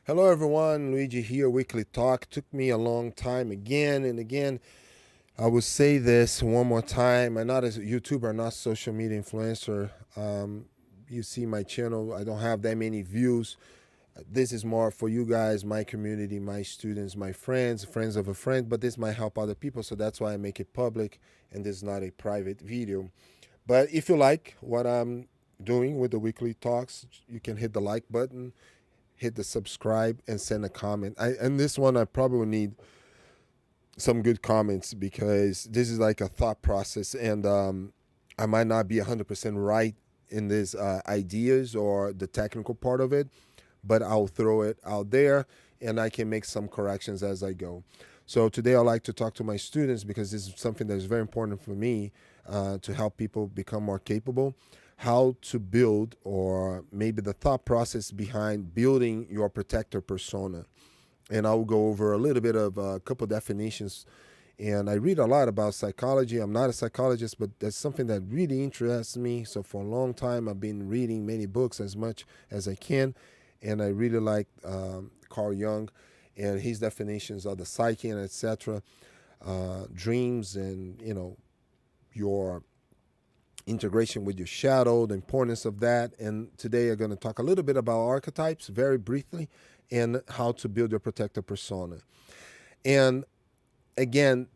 Hello, everyone. Luigi here. Weekly Talk. Took me a long time again and again. I will say this one more time. I'm not a YouTuber, not social media influencer. You see my channel. I don't have that many views. This is more for you guys, my community, my students, my friends, friends of a friend. But this might help other people, so that's why I make it public, and this is not a private video. But if you like what I'm doing with the weekly talks, you can hit the like button, hit the subscribe, and send a comment. And this one I probably will need some good comments because this is like a thought process, and I might not be 100% right in these ideas or the technical part of it, but I'll throw it out there and I can make some corrections as I go. So today I'd like to talk to my students because this is something that is very important for me to help people become more capable. How to build, or maybe the thought process behind building your protector persona. And I'll go over a little bit of a couple definitions. And I read a lot about psychology. I'm not a psychologist, but that's something that really interests me. So for a long time, I've been reading many books as much as I can. And I really like Carl Jung and his definitions of the psyche and etc. Dreams and, your integration with your shadow, the importance of that. And today I'm going to talk a little bit about archetypes very briefly and how to build your protector persona. And again,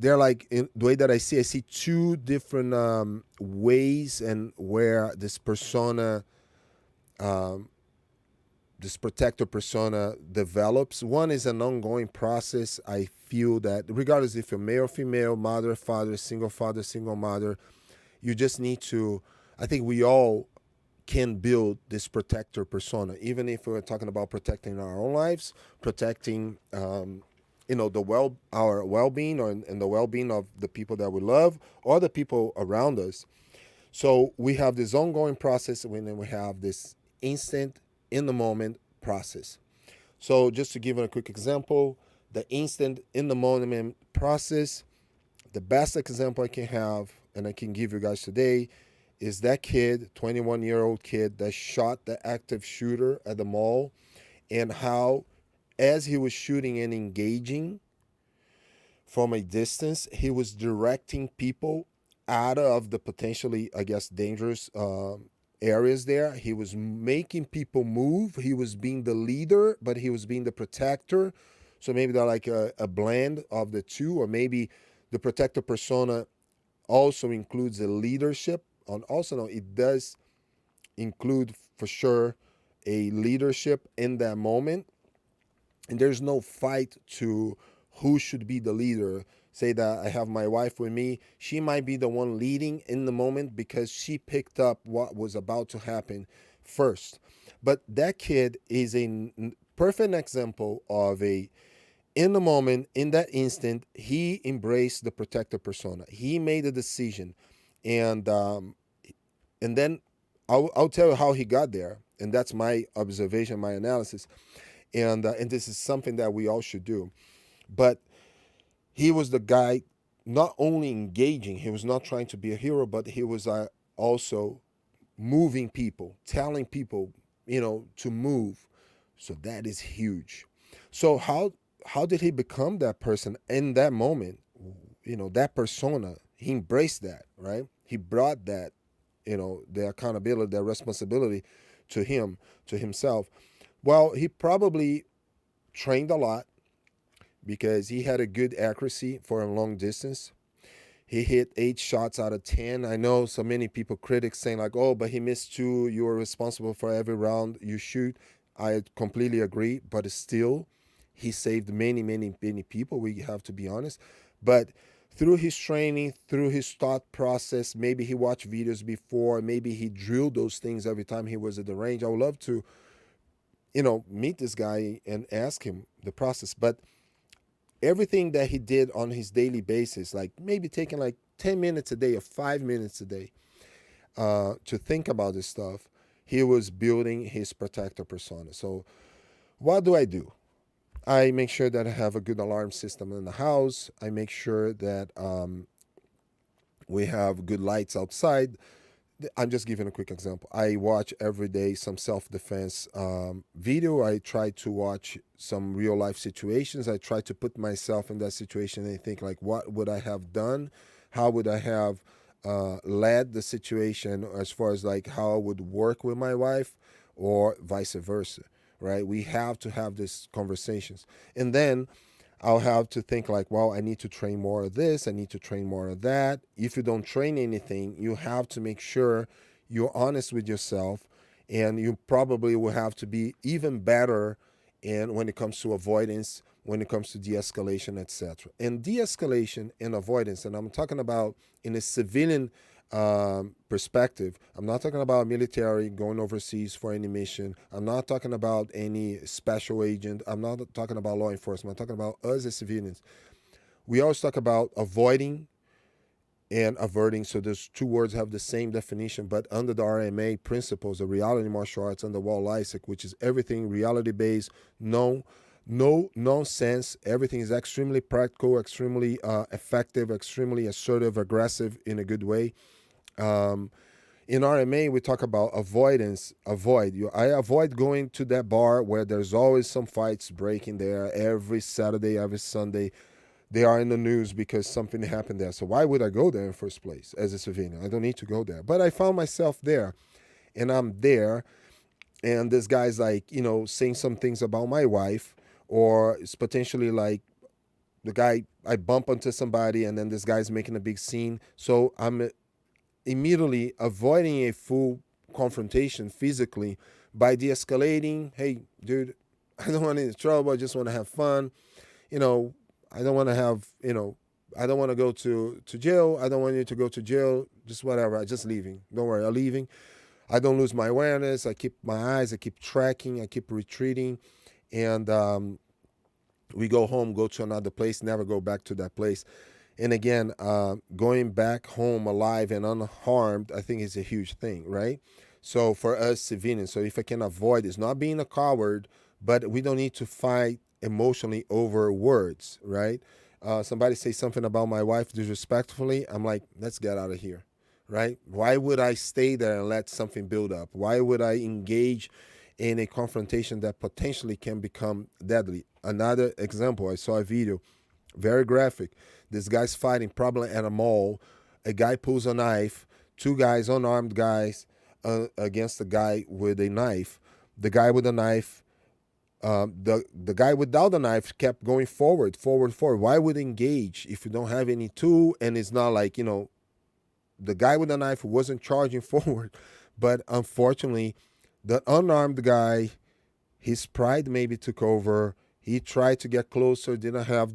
they're like, in the way that I see two different ways and where this persona, um, this protector persona develops. One is an ongoing process. I feel that regardless if you're male or female, mother, father, single mother, you just need to, I think we all can build this protector persona, even if we're talking about protecting our own lives, protecting, our well-being, or and the well-being of the people that we love or the people around us. So we have this ongoing process, and then we have this instant, in the moment process. So just to give a quick example, the instant, in the moment process, the best example I can have and I can give you guys today is that kid, 21-year-old kid that shot the active shooter at the mall, and how, as he was shooting and engaging from a distance, he was directing people out of the potentially, I guess, dangerous areas there. He was making people move. He was being the leader, but he was being the protector. So maybe they're like a blend of the two, or maybe the protector persona also includes the leadership. And also, no, it does include for sure a leadership in that moment. And there's no fight to who should be the leader. Say that I have my wife with me. She might be the one leading in the moment because she picked up what was about to happen first. But that kid is a perfect example of a, in the moment, in that instant, he embraced the protector persona. He made a decision, and then I'll tell you how he got there, and that's my observation, my analysis, and this is something that we all should do. But he was the guy not only engaging, he was not trying to be a hero, but he was also moving people, telling people, to move. So that is huge. So how did he become that person in that moment? That persona. He embraced that, right? He brought that, the accountability, the responsibility to him, to himself. Well, he probably trained a lot because he had a good accuracy for a long distance. He hit 8 shots out of 10. I know so many people, critics, saying like, "Oh, but he missed two. You are responsible for every round you shoot." I completely agree, but still, he saved many, many, many people. We have to be honest. But through his training, through his thought process, maybe he watched videos before, maybe he drilled those things every time he was at the range. I would love to, meet this guy and ask him the process. But everything that he did on his daily basis, like maybe taking like 10 minutes a day or 5 minutes a day to think about this stuff, he was building his protector persona. So what do? I make sure that I have a good alarm system in the house. I make sure that we have good lights outside. I'm just giving a quick example. I watch every day some self-defense video. I try to watch some real life situations. I try to put myself in that situation and think like, what would I have done? How would I have led the situation as far as like how I would work with my wife or vice versa, right? We have to have these conversations. And then I'll have to think like, well, I need to train more of this. I need to train more of that. If you don't train anything, you have to make sure you're honest with yourself, and you probably will have to be even better in when it comes to avoidance, when it comes to de-escalation, etc. And de-escalation and avoidance, and I'm talking about in a civilian perspective. I'm not talking about military going overseas for any mission. I'm not talking about any special agent. I'm not talking about law enforcement. I'm talking about us as civilians. We always talk about avoiding and averting. So those two words have the same definition, but under the RMA principles, the reality martial arts, under Wall Isaac, which is everything reality based, no nonsense. Everything is extremely practical, extremely effective, extremely assertive, aggressive in a good way. In RMA, we talk about avoidance. I avoid going to that bar where there's always some fights breaking there every Saturday, every Sunday. They are in the news because something happened there. So why would I go there in the first place as a civilian? I don't need to go there. But I found myself there, and I'm there, and this guy's like, saying some things about my wife, or it's potentially like the guy, I bump into somebody, and then this guy's making a big scene. So I'm immediately avoiding a full confrontation physically by de-escalating. Hey, dude, I don't want any trouble. I just want to have fun. I don't want to have, I don't want to go to jail. I don't want you to go to jail. Just whatever. I'm just leaving. Don't worry. I'm leaving. I don't lose my awareness. I keep my eyes. I keep tracking. I keep retreating. And we go home, go to another place, never go back to that place. And again, going back home alive and unharmed, I think is a huge thing, right? So for us civilians, so if I can avoid, it's not being a coward, but we don't need to fight emotionally over words, right? Somebody say something about my wife disrespectfully, I'm like, let's get out of here, right? Why would I stay there and let something build up? Why would I engage in a confrontation that potentially can become deadly? Another example, I saw a video, very graphic. This guy's fighting, probably at a mall. A guy pulls a knife, two guys, unarmed guys, against a guy with a knife. The guy with the knife, the guy without the knife kept going forward. Why would engage if you don't have any tool? And it's not like, the guy with the knife wasn't charging forward. But unfortunately, the unarmed guy, his pride maybe took over. He tried to get closer, didn't have,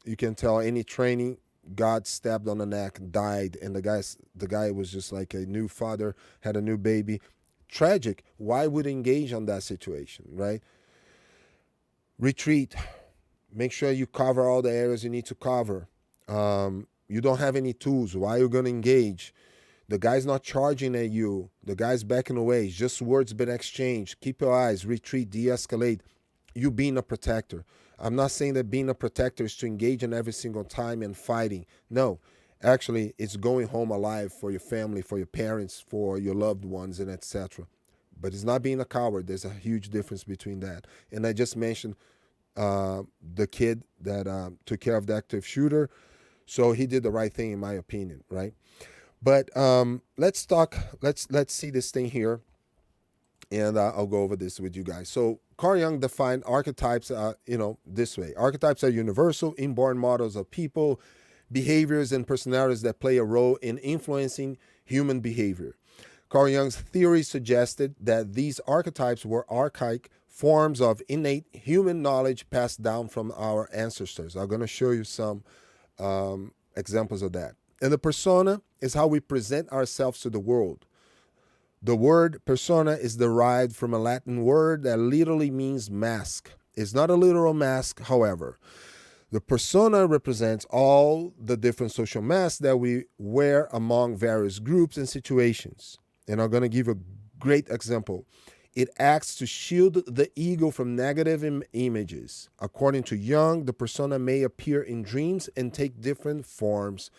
you can tell, any training, got stabbed on the neck, died, and the guy was just like a new father, had a new baby. Tragic. Why would engage on that situation, right? Retreat. Make sure you cover all the areas you need to cover. You don't have any tools. Why are you going to engage? The guy's not charging at you. The guy's backing away. It's just words been exchanged. Keep your eyes. Retreat. De-escalate. You being a protector. I'm not saying that being a protector is to engage in every single time and fighting. No, actually, it's going home alive for your family, for your parents, for your loved ones, and etc. But it's not being a coward. There's a huge difference between that. And I just mentioned the kid that took care of the active shooter. So he did the right thing, in my opinion, right? But let's see this thing here, and I'll go over this with you guys. So Carl Jung defined archetypes, this way. Archetypes are universal, inborn models of people, behaviors, and personalities that play a role in influencing human behavior. Carl Jung's theory suggested that these archetypes were archaic forms of innate human knowledge passed down from our ancestors. I'm going to show you some examples of that. And the persona is how we present ourselves to the world. The word persona is derived from a Latin word that literally means mask. It's not a literal mask, however. The persona represents all the different social masks that we wear among various groups and situations. And I'm going to give a great example. It acts to shield the ego from negative images. According to Jung, the persona may appear in dreams and take different forms.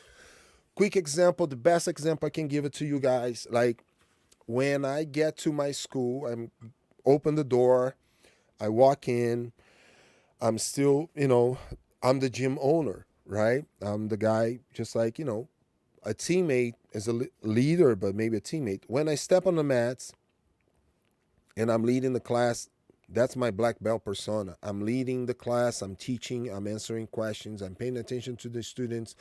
quick example, the best example I can give it to you guys. Like when I get to my school, I'm open the door, I walk in, I'm still, I'm the gym owner, right? I'm the guy, just like, a teammate is a leader, but maybe a teammate. When I step on the mats and I'm leading the class, that's my black belt persona. I'm leading the class, I'm teaching, I'm answering questions, I'm paying attention to the students,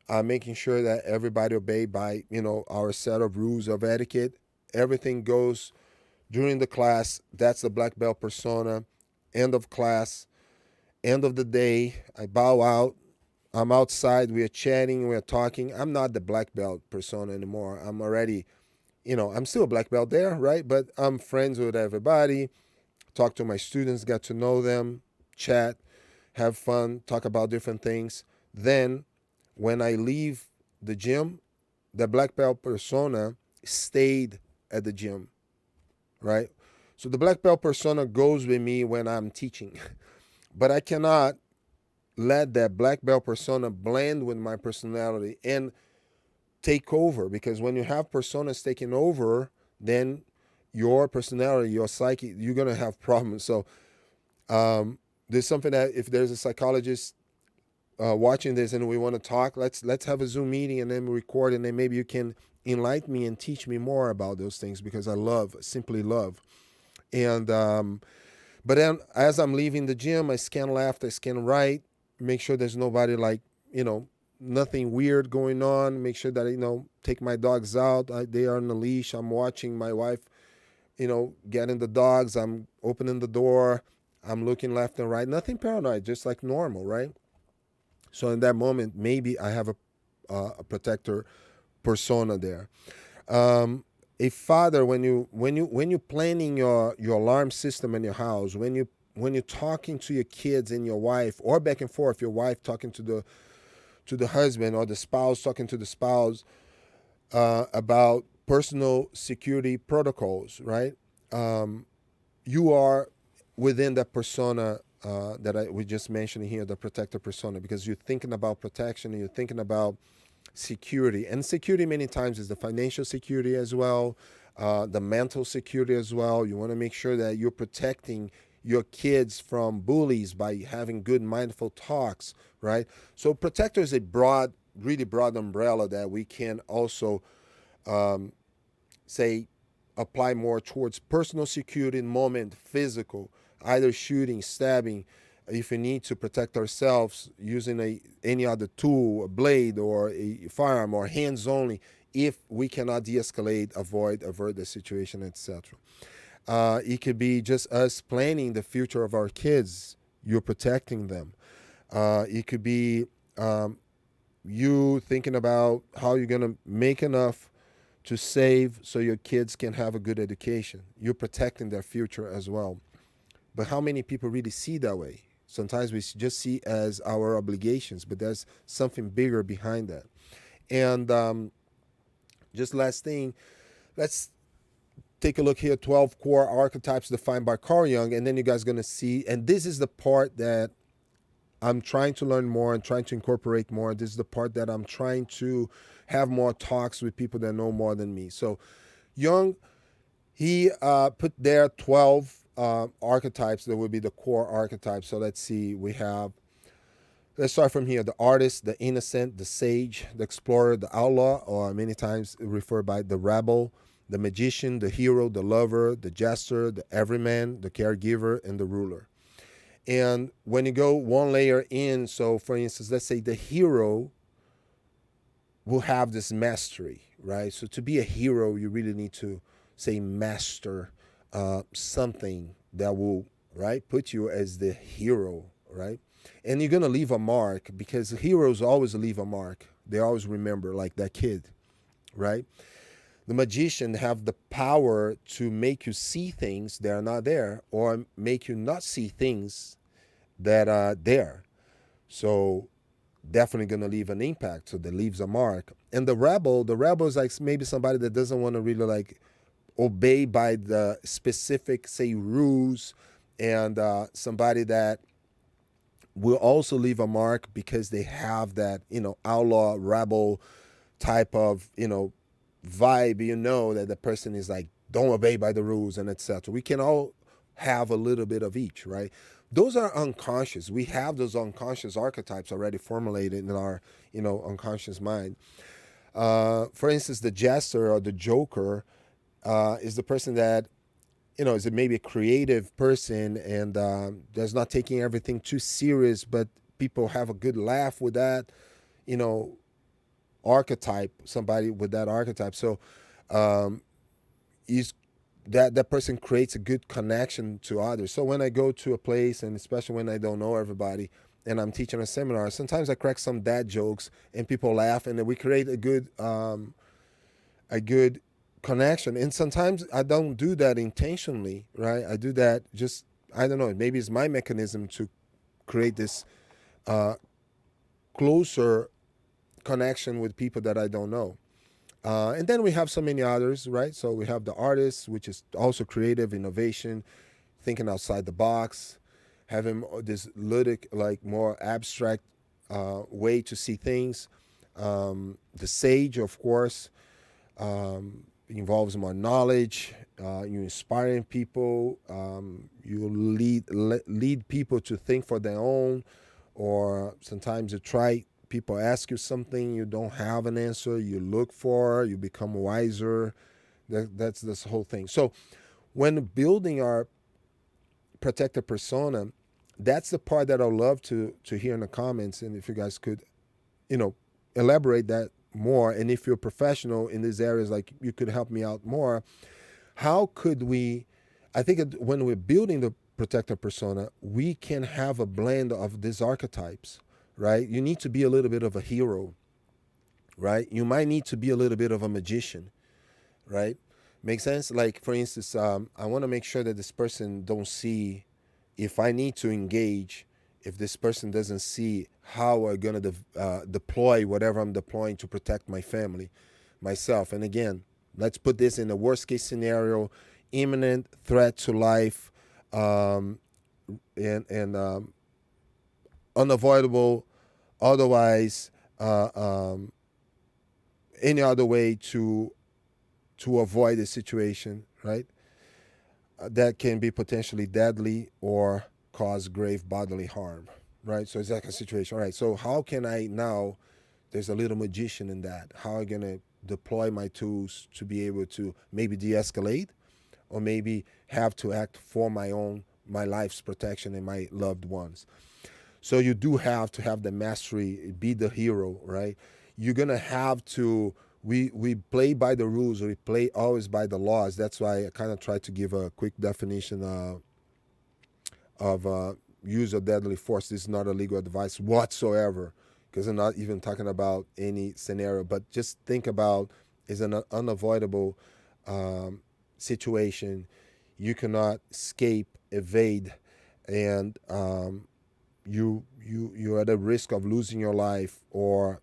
I'm making sure that everybody obey by, our set of rules of etiquette. Everything goes during the class. That's the black belt persona. End of class, end of the day, I bow out. I'm outside, we are chatting, we are talking. I'm not the black belt persona anymore. I'm already, I'm still a black belt there, right? But I'm friends with everybody, talk to my students, get to know them, chat, have fun, talk about different things. Then when I leave the gym, the black belt persona stayed at the gym, right? So the black belt persona goes with me when I'm teaching, but I cannot let that black belt persona blend with my personality and take over, because when you have personas taking over, then your personality, your psyche, you're gonna have problems. So there's something that if there's a psychologist watching this and we want to talk, let's have a Zoom meeting and then record, and then maybe you can enlighten me and teach me more about those things, because I simply love. And but then as I'm leaving the gym, I scan left, I scan right, make sure there's nobody, like, nothing weird going on. Make sure that take my dogs out. They are on the leash. I'm watching my wife, getting the dogs. I'm opening the door. I'm looking left and right. Nothing paranoid, just like normal, right? So in that moment, maybe I have a protector persona there. A father, when you planning your alarm system in your house, when you're talking to your kids and your wife, or back and forth, your wife talking to the husband, or the spouse talking to the spouse about personal security protocols, right? You are within that persona we just mentioned here, the protector persona, because you're thinking about protection and you're thinking about security. And security many times is the financial security as well, the mental security as well. You want to make sure that you're protecting your kids from bullies by having good mindful talks, right? So protector is a really broad umbrella that we can also say apply more towards personal security in moment, physical, either shooting, stabbing, if we need to protect ourselves using any other tool, a blade or a firearm, or hands only, if we cannot de-escalate, avert the situation, etc. It could be just us planning the future of our kids. You're protecting them. It could be you thinking about how you're going to make enough to save so your kids can have a good education. You're protecting their future as well. But how many people really see that way? Sometimes we just see as our obligations, but there's something bigger behind that. And just last thing, let's take a look here, 12 core archetypes defined by Carl Jung, and then you guys are going to see, and this is the part that I'm trying to learn more and trying to incorporate more. This is the part that I'm trying to have more talks with people that know more than me. So Jung, he put there 12 archetypes that would be the core archetypes. So let's see, let's start from here. The artist, the innocent, the sage, the explorer, the outlaw, or many times referred by the rebel, the magician, the hero, the lover, the jester, the everyman, the caregiver, and the ruler. And when you go one layer in, so for instance, let's say the hero will have this mastery, right? So to be a hero, you really need to say master something that will, right, put you as the hero, right? And you're going to leave a mark, because heroes always leave a mark. They always remember, like that kid, right? The magician have the power to make you see things that are not there, or make you not see things that are there. So definitely going to leave an impact. So that leaves a mark. And the rebel is like maybe somebody that doesn't want to really like obey by the specific, say, rules, and somebody that will also leave a mark because they have that, outlaw, rebel type of, vibe, that the person is like, don't obey by the rules and etc. We can all have a little bit of each, right? Those are unconscious. We have those unconscious archetypes already formulated in our, unconscious mind. For instance, the jester or the joker is the person that, is maybe a creative person and does not taking everything too serious, but people have a good laugh with that, you know, archetype, somebody with that archetype. So is that person creates a good connection to others. So when I go to a place, and especially when I don't know everybody and I'm teaching a seminar, sometimes I crack some dad jokes and people laugh, and then we create a good connection. And sometimes I don't do that intentionally, right? I do that just, I don't know, maybe it's my mechanism to create this closer connection with people that I don't know. And then we have so many others, right? So we have the artist, which is also creative, innovation, thinking outside the box, having this ludic, like more abstract way to see things. The sage, of course, involves more knowledge. You inspiring people. You lead people to think for their own, or sometimes you try. People ask you something, you don't have an answer. You look for, you become wiser. That's this whole thing. So, when building our protector persona, that's the part that I'd love to hear in the comments, and if you guys could, elaborate that more. And if you're a professional in these areas, like, you could help me out more. How could we? I think when we're building the protector persona, we can have a blend of these archetypes. Right? You need to be a little bit of a hero, right? You might need to be a little bit of a magician, right? Make sense? Like, for instance, I want to make sure that this person don't see, if I need to engage, if this person doesn't see how I'm going to deploy whatever I'm deploying to protect my family, myself. And again, let's put this in the worst case scenario, imminent threat to life, and unavoidable, otherwise, any other way to avoid the situation, right? That can be potentially deadly or cause grave bodily harm, right? So it's like a situation, all right? So how can I now? There's a little magician in that. How am I gonna deploy my tools to be able to maybe de-escalate, or maybe have to act for my life's protection and my loved ones? So you do have to have the mastery, be the hero, right? You're gonna have to. We play by the rules. We play always by the laws. That's why I kind of try to give a quick definition of use of deadly force. This is not a legal advice whatsoever, because I'm not even talking about any scenario. But just think about, is an unavoidable situation. You cannot escape, evade, and you're at a risk of losing your life or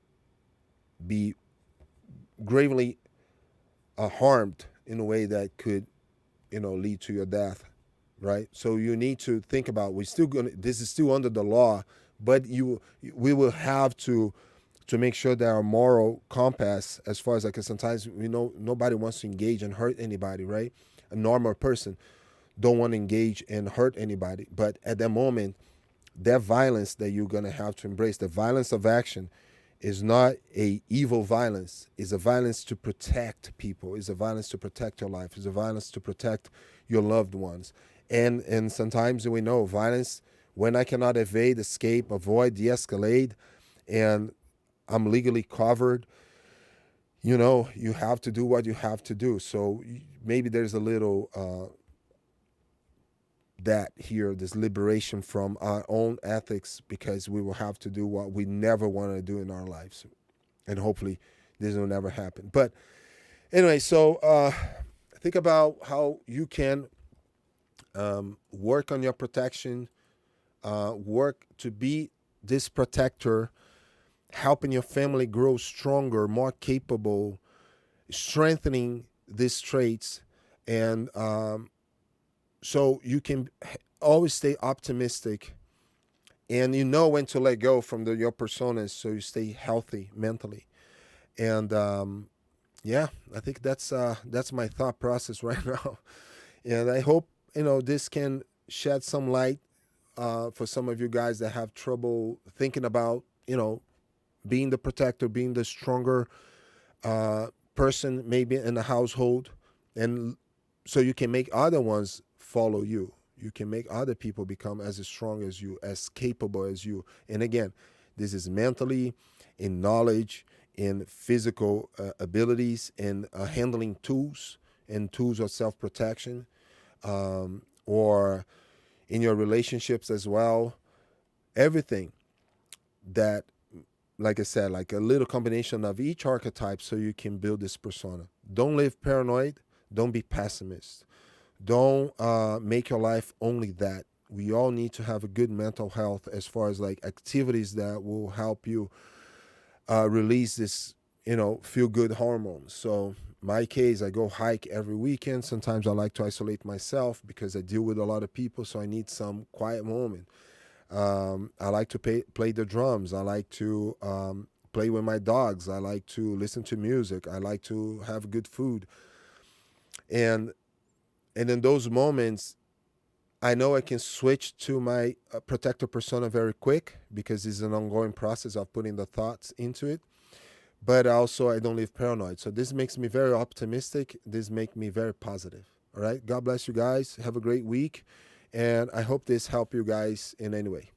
be gravely harmed in a way that could, lead to your death, right? So you need to think about, this is still under the law, but we will have to make sure that our moral compass, as far as, like, sometimes we know nobody wants to engage and hurt anybody, right? A normal person don't want to engage and hurt anybody, but at that moment, that violence that you're going to have to embrace, the violence of action, is not a evil violence. It's a violence to protect people. It's a violence to protect your life. It's a violence to protect your loved ones. And sometimes we know violence, when I cannot evade, escape, avoid, de-escalate, and I'm legally covered, you have to do what you have to do. So maybe there's a little that here, this liberation from our own ethics, because we will have to do what we never want to do in our lives, and hopefully this will never happen. But anyway, so think about how you can work on your protection, work to be this protector, helping your family grow stronger, more capable, strengthening these traits, and so you can always stay optimistic, and you know when to let go from your personas, so you stay healthy mentally. And yeah, I think that's my thought process right now. And I hope this can shed some light for some of you guys that have trouble thinking about being the protector, being the stronger person maybe in the household, and so you can make other ones follow you. You can make other people become as strong as you, as capable as you. And again, this is mentally, in knowledge, in physical abilities, in handling tools and tools of self-protection, or in your relationships as well. Everything that, like I said, like a little combination of each archetype so you can build this persona. Don't live paranoid. Don't be pessimist. Don't make your life only that. We all need to have a good mental health as far as like activities that will help you release this, feel good hormones. So my case, I go hike every weekend. Sometimes I like to isolate myself because I deal with a lot of people, so I need some quiet moment. I like to play the drums. I like to play with my dogs. I like to listen to music. I like to have good food. And in those moments, I know I can switch to my protector persona very quick because it's an ongoing process of putting the thoughts into it. But also, I don't live paranoid. So this makes me very optimistic. This makes me very positive. All right. God bless you guys. Have a great week. And I hope this helped you guys in any way.